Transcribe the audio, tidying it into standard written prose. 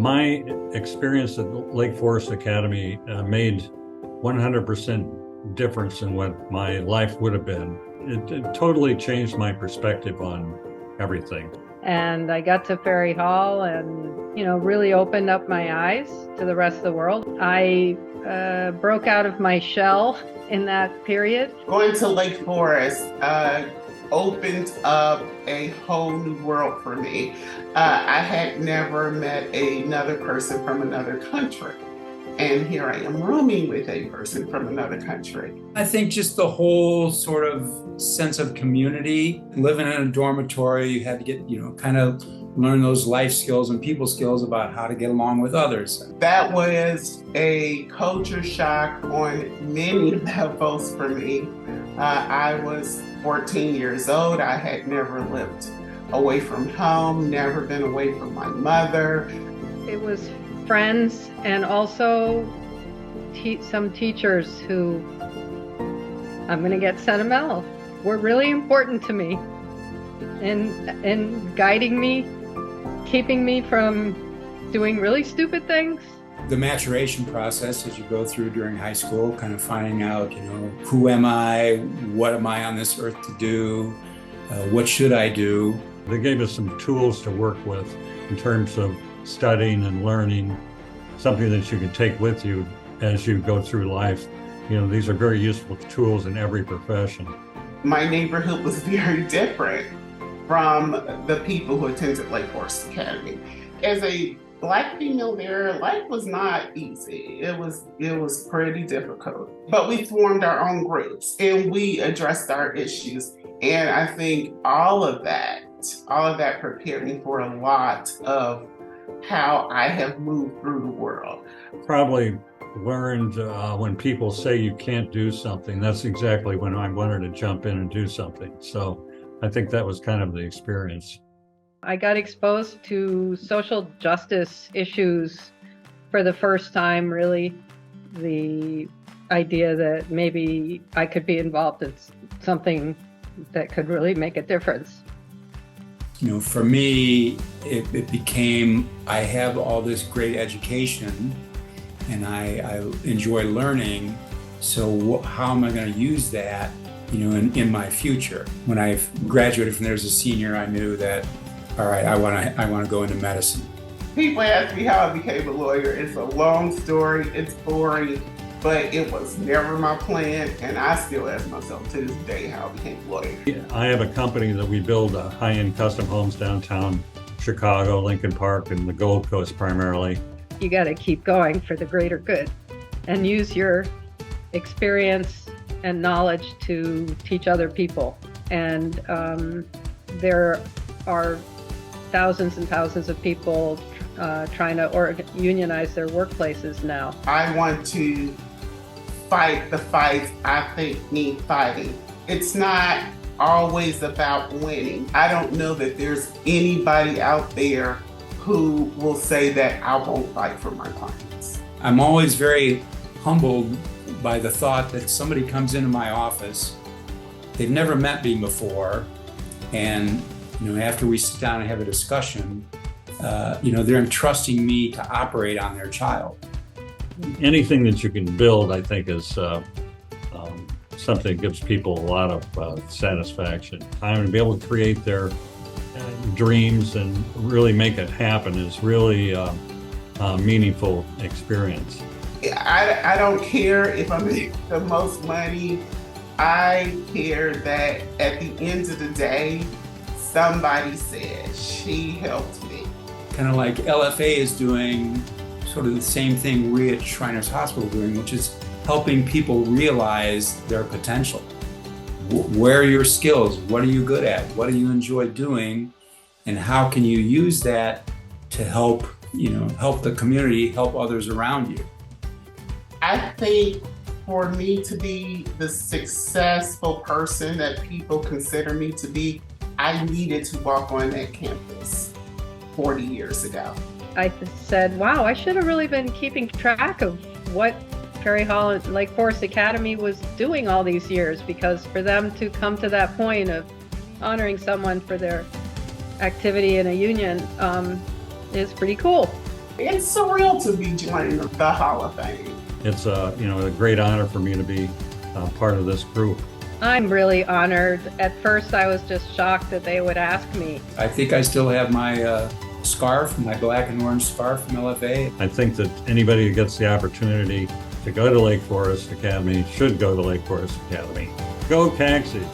My experience at Lake Forest Academy made 100% difference in what my life would have been. It totally changed my perspective on everything. And I got to Ferry Hall and, really opened up my eyes to the rest of the world. I broke out of my shell in that period. Going to Lake Forest opened up a whole new world for me. I had never met another person from another country. And here I am rooming with a person from another country. I think just the whole sort of sense of community, living in a dormitory, you had to get, kind of learn those life skills and people skills about how to get along with others. That was a culture shock on many levels for me. I was 14 years old. I had never lived away from home, never been away from my mother. It was friends and also some teachers who, I'm going to get sentimental, were really important to me in guiding me, keeping me from doing really stupid things. The maturation process as you go through during high school, kind of finding out, who am I? What am I on this earth to do? What should I do? They gave us some tools to work with in terms of studying and learning, something that you can take with you as you go through life. These are very useful tools in every profession. My neighborhood was very different from the people who attended Lake Forest Academy. As a Black female there, life was not easy. It was pretty difficult. But we formed our own groups and we addressed our issues. And I think all of that prepared me for a lot of how I have moved through the world. Probably learned when people say you can't do something, that's exactly when I wanted to jump in and do something. So I think that was kind of the experience. I got exposed to social justice issues for the first time, really. The idea that maybe I could be involved in something that could really make a difference. For me, it became, I have all this great education and I enjoy learning. So how am I going to use that, in my future? When I graduated from there as a senior, I knew that, all right, I want to go into medicine. People ask me how I became a lawyer. It's a long story. It's boring, but it was never my plan. And I still ask myself to this day how I became a lawyer. I have a company that we build high-end custom homes downtown Chicago, Lincoln Park, and the Gold Coast primarily. You got to keep going for the greater good and use your experience and knowledge to teach other people. And there are thousands and thousands of people trying to unionize their workplaces now. I want to fight the fights I think need fighting. It's not always about winning. I don't know that there's anybody out there who will say that I won't fight for my clients. I'm always very humbled by the thought that somebody comes into my office, they've never met me before, and after we sit down and have a discussion, they're entrusting me to operate on their child. Anything that you can build, I think, is something that gives people a lot of satisfaction. Time to be able to create their dreams and really make it happen is really a meaningful experience. I don't care if I make the most money. I care that at the end of the day, somebody said she helped me. Kind of like LFA is doing sort of the same thing we at Shriners Hospital are doing, which is helping people realize their potential. Where are your skills? What are you good at? What do you enjoy doing? And how can you use that to help the community, help others around you? I think for me to be the successful person that people consider me to be, I needed to walk on that campus 40 years ago. I said, wow, I should have really been keeping track of what Ferry Hall and Lake Forest Academy was doing all these years, because for them to come to that point of honoring someone for their activity in a union is pretty cool. It's surreal to be joining the Hall of Fame. It's a great honor for me to be part of this group. I'm really honored. At first, I was just shocked that they would ask me. I think I still have my scarf, my black and orange scarf from LFA. I think that anybody who gets the opportunity to go to Lake Forest Academy should go to Lake Forest Academy. Go Taxis!